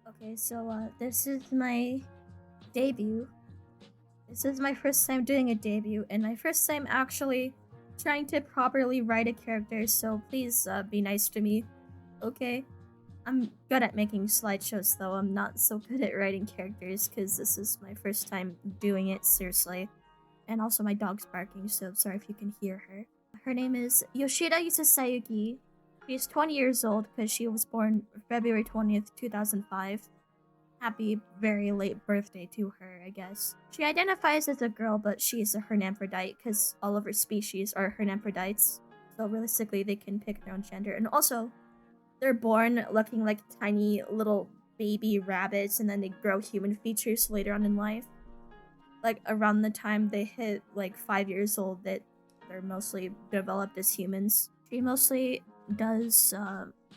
Okay, so this is my debut. This is my first time doing a debut, and my first time actually trying to properly write a character, so please be nice to me, okay? I'm good at making slideshows, though. I'm not so good at writing characters, because this is my first time doing it, seriously. And also, my dog's barking, so sorry if you can hear her. Her name is Yoshida Yusasayuki. She's 20 years old because she was born February 20th, 2005. Happy very late birthday to her, I guess. She identifies as a girl, but she's a hermaphrodite because all of her species are hermaphrodites. So realistically, they can pick their own gender. And also, they're born looking like tiny little baby rabbits, and then they grow human features later on in life. Like around the time they hit like 5 years old, that they're mostly developed as humans. She mostly does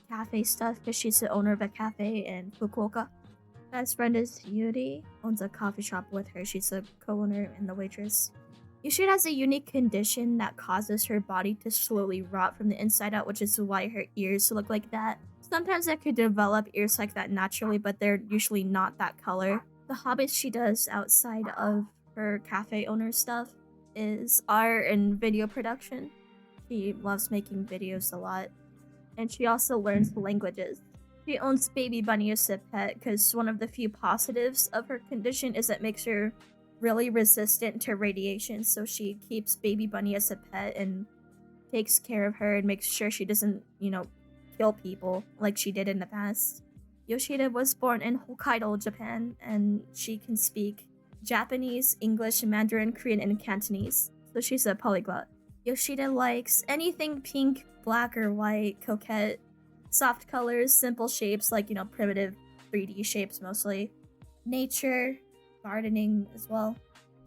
cafe stuff because she's the owner of a cafe in Fukuoka. Best friend is Yuri, owns a coffee shop with her. She's a co-owner and the waitress. Yoshida has a unique condition that causes her body to slowly rot from the inside out, which is why her ears look like that. Sometimes I could develop ears like that naturally, but they're usually not that color. The hobbies she does outside of her cafe owner stuff is art and video production. She loves making videos a lot. And she also learns languages. She owns Baby Bunny as a pet because one of the few positives of her condition is it makes her really resistant to radiation. So she keeps Baby Bunny as a pet and takes care of her and makes sure she doesn't, kill people like she did in the past. Yoshida was born in Hokkaido, Japan, and she can speak Japanese, English, Mandarin, Korean, and Cantonese. So she's a polyglot. Yoshida likes anything pink, black, or white, coquette, soft colors, simple shapes like, primitive 3D shapes mostly. Nature, gardening as well.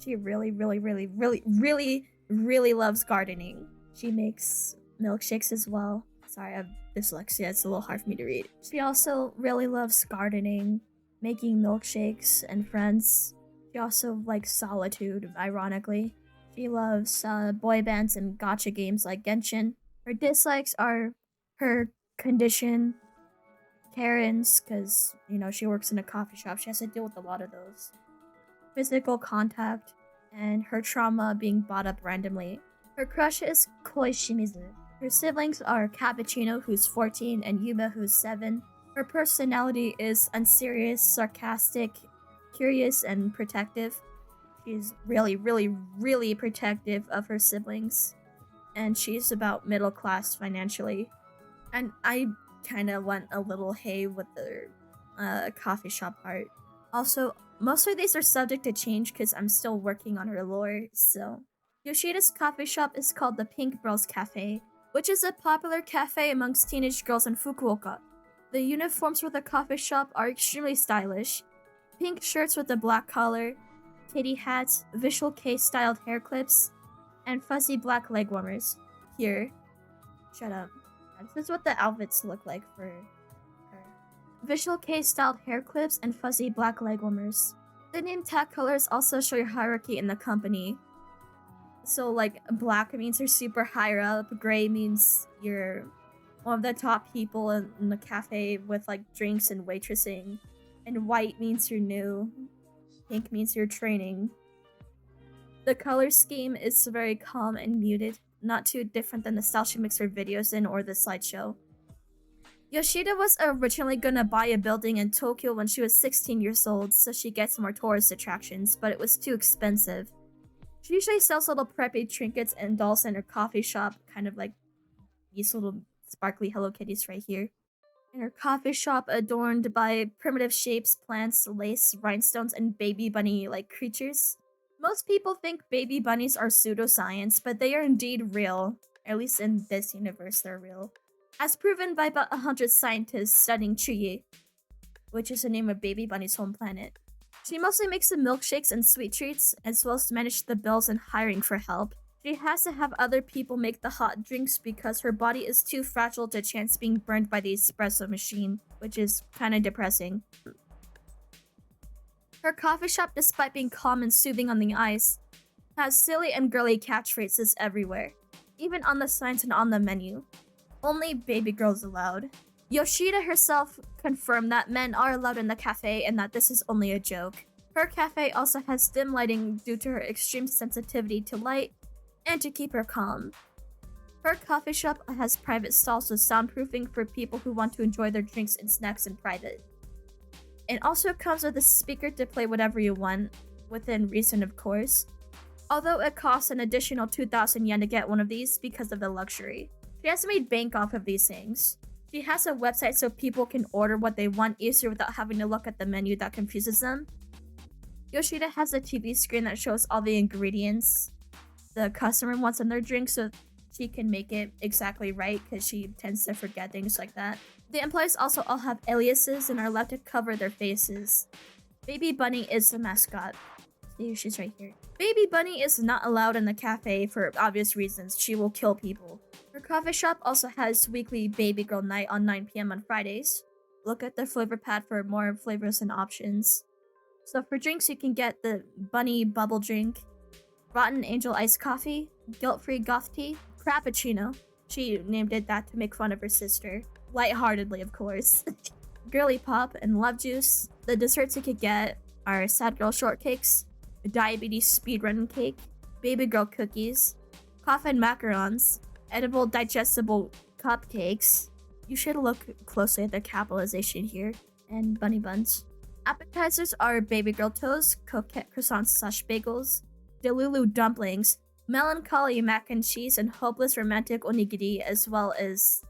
She really, really, really, really, really, really loves gardening. She makes milkshakes as well. Sorry, I have dyslexia. It's a little hard for me to read. She also really loves gardening, making milkshakes, and friends. She also likes solitude, ironically. She loves boy bands and gacha games like Genshin. Her dislikes are her condition, Karen's, because, she works in a coffee shop. She has to deal with a lot of those. Physical contact, and her trauma being brought up randomly. Her crush is Koi Shimizu. Her siblings are Cappuccino, who's 14, and Yuba, who's 7. Her personality is unserious, sarcastic, curious, and protective. She's really, really, really protective of her siblings. And she's about middle class financially. And I kind of went a little hay with the coffee shop part. Also, most of these are subject to change because I'm still working on her lore, so. Yoshida's coffee shop is called the Pink Girls Cafe, which is a popular cafe amongst teenage girls in Fukuoka. The uniforms for the coffee shop are extremely stylish. Pink shirts with a black collar, kitty hats, visual case styled hair clips, and fuzzy black leg warmers. Here. Shut up. This is what the outfits look like for her. Visual case styled hair clips and fuzzy black leg warmers. The name tag colors also show your hierarchy in the company. So, like, black means you're super higher up, gray means you're one of the top people in the cafe with, like, drinks and waitressing, and white means you're new, pink means you're training. The color scheme is very calm and muted, not too different than the style she makes her videos in or the slideshow. Yoshida was originally gonna buy a building in Tokyo when she was 16 years old so she gets more tourist attractions, but it was too expensive. She usually sells little preppy trinkets and dolls in her coffee shop, kind of like these little sparkly Hello Kitties right here. In her coffee shop, adorned by primitive shapes, plants, lace, rhinestones, and baby bunny-like creatures. Most people think baby bunnies are pseudoscience, but they are indeed real. At least in this universe, they're real. As proven by about 100 scientists studying Chuyi, which is the name of baby bunny's home planet. She mostly makes the milkshakes and sweet treats, as well as to manage the bills and hiring for help. She has to have other people make the hot drinks because her body is too fragile to chance being burned by the espresso machine, which is kinda depressing. Her coffee shop, despite being calm and soothing on the eyes, has silly and girly catchphrases everywhere, even on the signs and on the menu. Only baby girls allowed. Yoshida herself confirmed that men are allowed in the cafe and that this is only a joke. Her cafe also has dim lighting due to her extreme sensitivity to light and to keep her calm. Her coffee shop has private stalls with soundproofing for people who want to enjoy their drinks and snacks in private. It also comes with a speaker to play whatever you want, within reason of course, although it costs an additional 2,000 yen to get one of these because of the luxury. She has made bank off of these things. She has a website so people can order what they want easier without having to look at the menu that confuses them. Yoshida has a TV screen that shows all the ingredients the customer wants in their drink so she can make it exactly right because she tends to forget things like that. The employees also all have aliases and are allowed to cover their faces. Baby Bunny is the mascot. See, she's right here. Baby Bunny is not allowed in the cafe for obvious reasons. She will kill people. Her coffee shop also has weekly baby girl night on 9 p.m. on Fridays. Look at the flavor pad for more flavors and options. So for drinks, you can get the Bunny Bubble Drink, Rotten Angel Iced Coffee, Guilt-Free Goth Tea, Frappuccino. She named it that to make fun of her sister. Lightheartedly, of course. Girly Pop and Love Juice. The desserts you could get are Sad Girl Shortcakes, Diabetes Speedrun Cake, Baby Girl Cookies, Coffin Macarons, Edible Digestible Cupcakes. You should look closely at the capitalization here, and bunny buns. Appetizers are Baby Girl Toast, Coquette Croissants/Bagels, Delulu Dumplings, Melancholy Mac and Cheese, and Hopeless Romantic Onigiri, as well as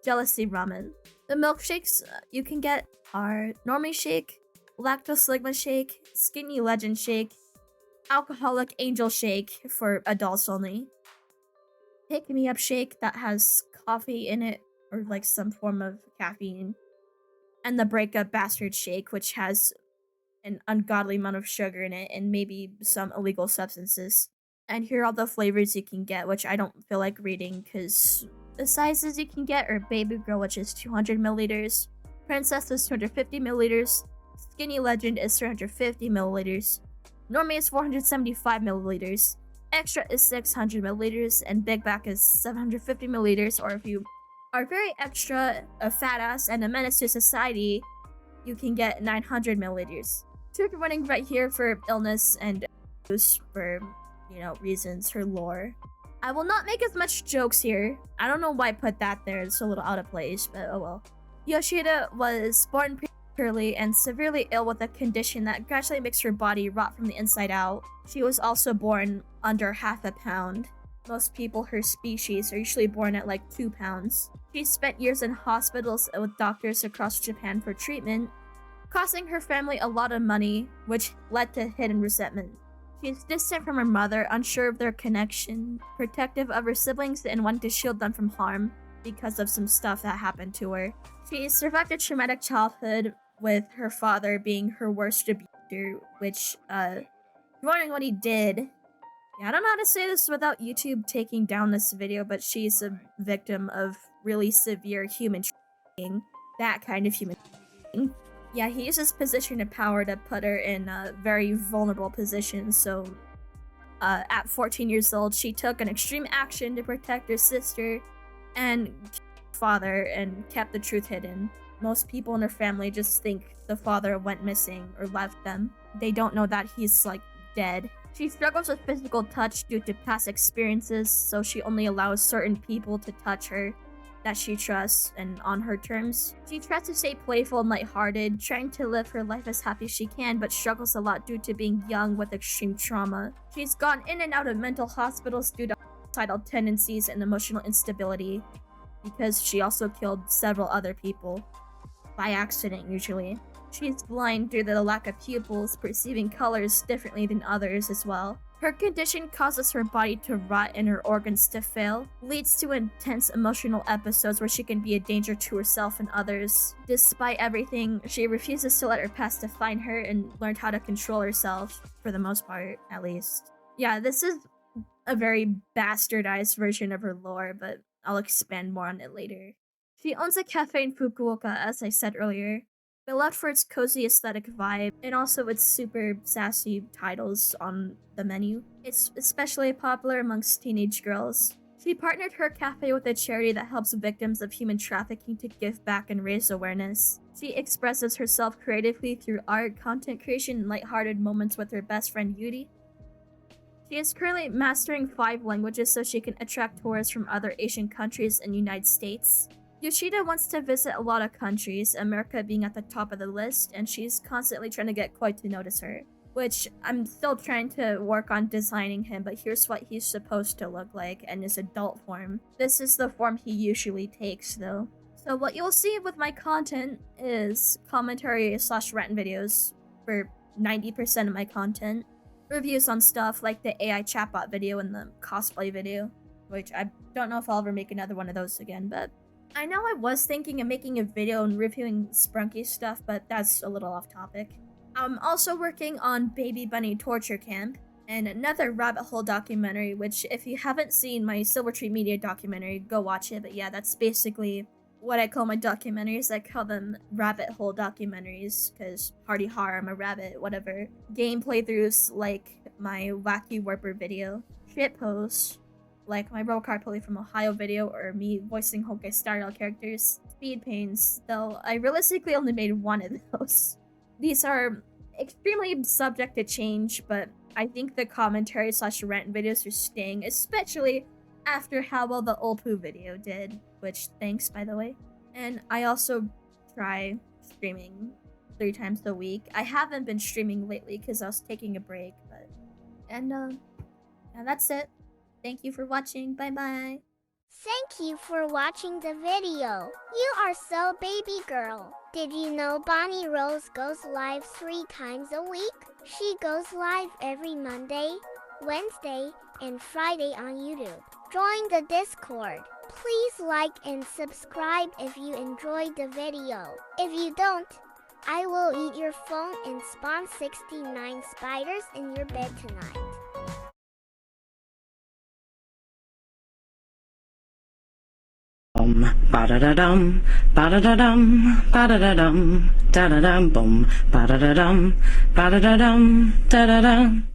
Jealousy Ramen. The milkshakes you can get are Normie Shake, Lactose Ligma Shake, Skinny Legend Shake, Alcoholic Angel Shake for adults only, Pick Me Up Shake that has coffee in it or like some form of caffeine, and the Breakup Bastard Shake, which has an ungodly amount of sugar in it and maybe some illegal substances. And here are all the flavors you can get, which I don't feel like reading because the sizes you can get are Baby Girl, which is 200 milliliters, Princess is 250 milliliters, Skinny Legend is 350 milliliters, Normie is 475 milliliters, Extra is 600 milliliters, and Big Back is 750 milliliters, or if you are very extra, a fat ass, and a menace to society, you can get 900 milliliters. Trigger warning right here for illness and for, reasons, her lore. I will not make as much jokes here. I don't know why I put that there, it's a little out of place, but oh well. Yoshida was born prematurely and severely ill with a condition that gradually makes her body rot from the inside out. She was also born under half a pound. Most people her species are usually born at like 2 pounds. She spent years in hospitals with doctors across Japan for treatment, costing her family a lot of money, which led to hidden resentment. She is distant from her mother, unsure of their connection, protective of her siblings, and wanting to shield them from harm because of some stuff that happened to her. She survived a traumatic childhood, with her father being her worst abuser, which, wondering what he did. Yeah, I don't know how to say this without YouTube taking down this video, but she's a victim of really severe human trafficking. That kind of human trafficking. Yeah, he uses position of power to put her in a very vulnerable position, so at 14 years old, she took an extreme action to protect her sister and father and kept the truth hidden. Most people in her family just think the father went missing or left them. They don't know that he's, dead. She struggles with physical touch due to past experiences, so she only allows certain people to touch her that she trusts and on her terms. She tries to stay playful and lighthearted, trying to live her life as happy as she can, but struggles a lot due to being young with extreme trauma. She's gone in and out of mental hospitals due to suicidal tendencies and emotional instability, because she also killed several other people. By accident, usually. She's blind due to the lack of pupils, perceiving colors differently than others as well. Her condition causes her body to rot and her organs to fail, leads to intense emotional episodes where she can be a danger to herself and others. Despite everything, she refuses to let her past define her and learned how to control herself, for the most part, at least. Yeah, this is a very bastardized version of her lore, but I'll expand more on it later. She owns a cafe in Fukuoka, as I said earlier, beloved for its cozy aesthetic vibe and also its super sassy titles on the menu. It's especially popular amongst teenage girls. She partnered her cafe with a charity that helps victims of human trafficking to give back and raise awareness. She expresses herself creatively through art, content creation, and lighthearted moments with her best friend Yuri. She is currently mastering 5 languages so she can attract tourists from other Asian countries and United States. Yoshida wants to visit a lot of countries, America being at the top of the list, and she's constantly trying to get Koi to notice her. Which I'm still trying to work on designing him, but here's what he's supposed to look like in his adult form. This is the form he usually takes though. So what you'll see with my content is commentary/rant videos for 90% of my content. Reviews on stuff like the AI chatbot video and the cosplay video, which I don't know if I'll ever make another one of those again, but I know I was thinking of making a video and reviewing Sprunky stuff, but that's a little off topic. I'm also working on Baby Bunny Torture Camp and another rabbit hole documentary, which if you haven't seen my Silvertree Media documentary, go watch it. But yeah, that's basically what I call my documentaries. I call them rabbit hole documentaries because hardy har, I'm a rabbit, whatever. Game playthroughs like my Wacky Warper video. Shit posts like my Robocard Pulley from Ohio video or me voicing Honkai Star Rail characters. Speed pains, though I realistically only made one of those. These are extremely subject to change, but I think the commentary/rant videos are staying, especially after how well the Ulpu video did, which thanks by the way. And I also try streaming 3 times a week. I haven't been streaming lately because I was taking a break, but yeah, that's it. Thank you for watching. Bye bye. Thank you for watching the video. You are so baby girl. Did you know Bonnie Rose goes live 3 times a week? She goes live every Monday, Wednesday, and Friday on YouTube. Join the Discord. Please like and subscribe if you enjoyed the video. If you don't, I will eat your phone and spawn 69 spiders in your bed tonight. Ba-da-da-dum, ba-da-da-dum, ba-da-da-dum, da-da-dum, boom, ba-da-da-dum, ba-da-da-dum, da-da-dum.